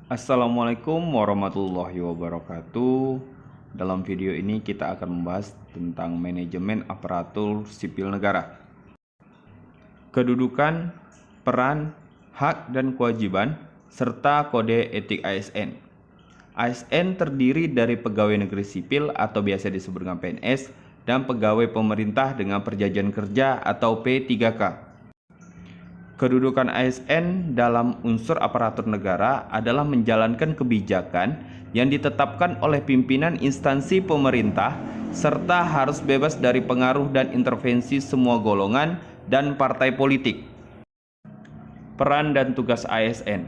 Assalamualaikum warahmatullahi wabarakatuh. Dalam video ini kita akan membahas tentang manajemen aparatur sipil negara. Kedudukan, peran, hak dan kewajiban, serta kode etik ASN. ASN terdiri dari pegawai negeri sipil atau biasa disebut dengan PNS dan pegawai pemerintah dengan perjanjian kerja atau P3K. Kedudukan ASN dalam unsur aparatur negara adalah menjalankan kebijakan yang ditetapkan oleh pimpinan instansi pemerintah serta harus bebas dari pengaruh dan intervensi semua golongan dan partai politik. Peran dan tugas ASN.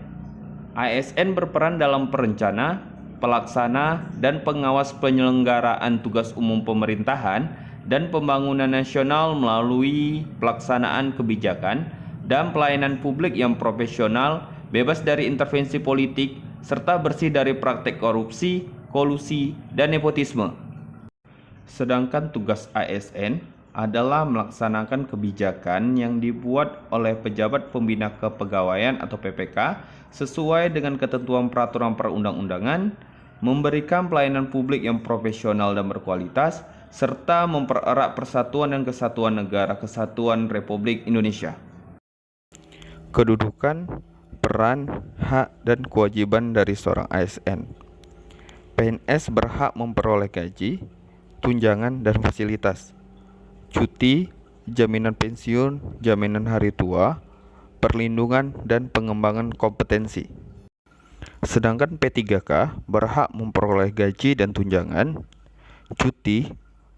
ASN berperan dalam perencana, pelaksana, dan pengawas penyelenggaraan tugas umum pemerintahan dan pembangunan nasional melalui pelaksanaan kebijakan dan pelayanan publik yang profesional, bebas dari intervensi politik, serta bersih dari praktek korupsi, kolusi, dan nepotisme. Sedangkan tugas ASN adalah melaksanakan kebijakan yang dibuat oleh pejabat pembina kepegawaian atau PPK sesuai dengan ketentuan peraturan perundang-undangan, memberikan pelayanan publik yang profesional dan berkualitas, serta mempererat persatuan dan kesatuan negara kesatuan Republik Indonesia. Kedudukan, peran, hak, dan kewajiban dari seorang ASN. PNS berhak memperoleh gaji, tunjangan, dan fasilitas, cuti, jaminan pensiun, jaminan hari tua, perlindungan, dan pengembangan kompetensi. Sedangkan P3K berhak memperoleh gaji dan tunjangan, cuti,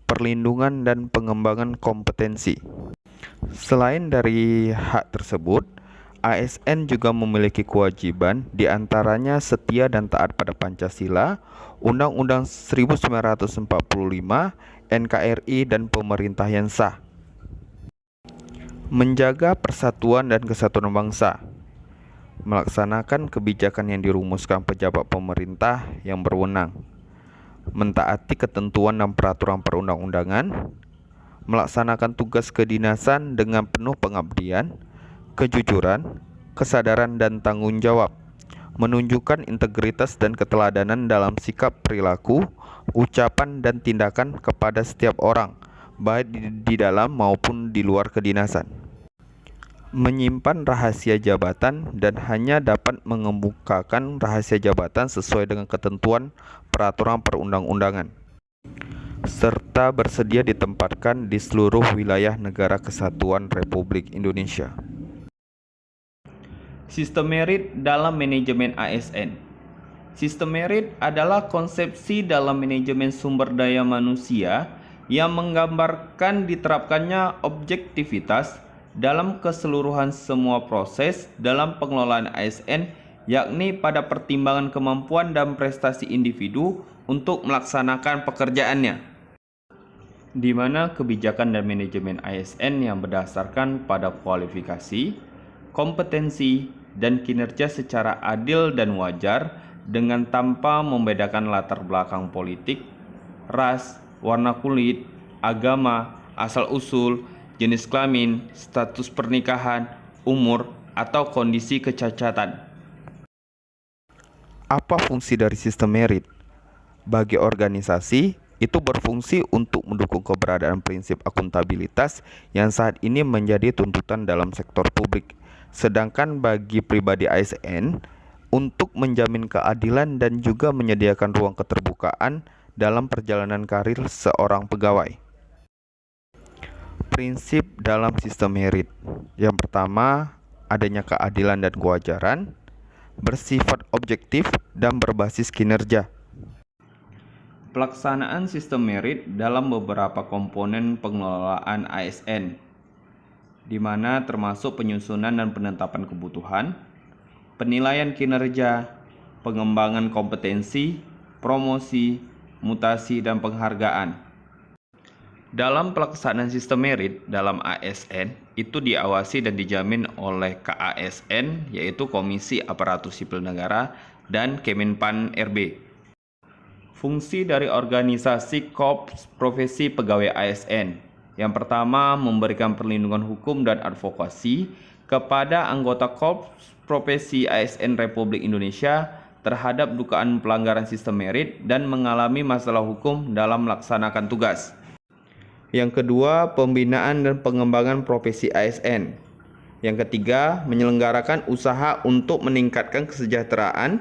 perlindungan, dan pengembangan kompetensi. Selain dari hak tersebut, ASN juga memiliki kewajiban diantaranya setia dan taat pada Pancasila, Undang-Undang 1945, NKRI, dan pemerintah yang sah. Menjaga persatuan dan kesatuan bangsa. Melaksanakan kebijakan yang dirumuskan pejabat pemerintah yang berwenang. Mentaati ketentuan dan peraturan perundang-undangan. Melaksanakan tugas kedinasan dengan penuh pengabdian, kejujuran, kesadaran, dan tanggung jawab, menunjukkan integritas dan keteladanan dalam sikap perilaku, ucapan, dan tindakan kepada setiap orang, baik di dalam maupun di luar kedinasan. Menyimpan rahasia jabatan dan hanya dapat mengemukakan rahasia jabatan sesuai dengan ketentuan peraturan perundang-undangan, serta bersedia ditempatkan di seluruh wilayah negara kesatuan Republik Indonesia. Sistem merit dalam manajemen ASN. Sistem merit adalah konsepsi dalam manajemen sumber daya manusia yang menggambarkan diterapkannya objektivitas dalam keseluruhan semua proses dalam pengelolaan ASN, yakni pada pertimbangan kemampuan dan prestasi individu untuk melaksanakan pekerjaannya, di mana kebijakan dan manajemen ASN yang berdasarkan pada kualifikasi, kompetensi, dan kinerja secara adil dan wajar dengan tanpa membedakan latar belakang politik, ras, warna kulit, agama, asal-usul, jenis kelamin, status pernikahan, umur, atau kondisi kecacatan. Apa fungsi dari sistem merit? Bagi organisasi, itu berfungsi untuk mendukung keberadaan prinsip akuntabilitas yang saat ini menjadi tuntutan dalam sektor publik. Sedangkan bagi pribadi ASN, untuk menjamin keadilan dan juga menyediakan ruang keterbukaan dalam perjalanan karir seorang pegawai. Prinsip dalam sistem merit. Yang pertama, adanya keadilan dan kewajaran, bersifat objektif dan berbasis kinerja. Pelaksanaan sistem merit dalam beberapa komponen pengelolaan ASN, di mana termasuk penyusunan dan penetapan kebutuhan, penilaian kinerja, pengembangan kompetensi, promosi, mutasi, dan penghargaan. Dalam pelaksanaan sistem merit dalam ASN, itu diawasi dan dijamin oleh KASN, yaitu Komisi Aparatur Sipil Negara, dan Kemenpan RB. Fungsi dari organisasi Korps Profesi Pegawai ASN. Yang pertama, memberikan perlindungan hukum dan advokasi kepada anggota Korps Profesi ASN Republik Indonesia terhadap dugaan pelanggaran sistem merit dan mengalami masalah hukum dalam melaksanakan tugas. Yang kedua, pembinaan dan pengembangan profesi ASN. Yang ketiga, menyelenggarakan usaha untuk meningkatkan kesejahteraan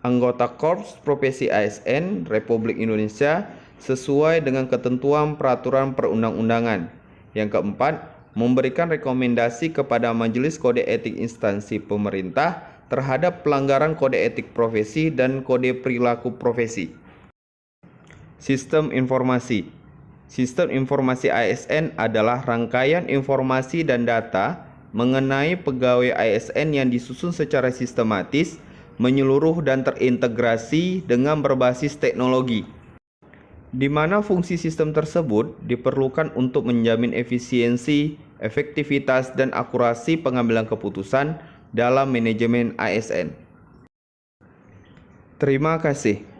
anggota Korps Profesi ASN Republik Indonesia sesuai dengan ketentuan peraturan perundang-undangan. Yang keempat, memberikan rekomendasi kepada Majelis Kode Etik Instansi Pemerintah terhadap pelanggaran kode etik profesi dan kode perilaku profesi. Sistem informasi. Sistem informasi ASN adalah rangkaian informasi dan data mengenai pegawai ASN yang disusun secara sistematis, menyeluruh dan terintegrasi dengan berbasis teknologi, di mana fungsi sistem tersebut diperlukan untuk menjamin efisiensi, efektivitas, dan akurasi pengambilan keputusan dalam manajemen ASN. Terima kasih.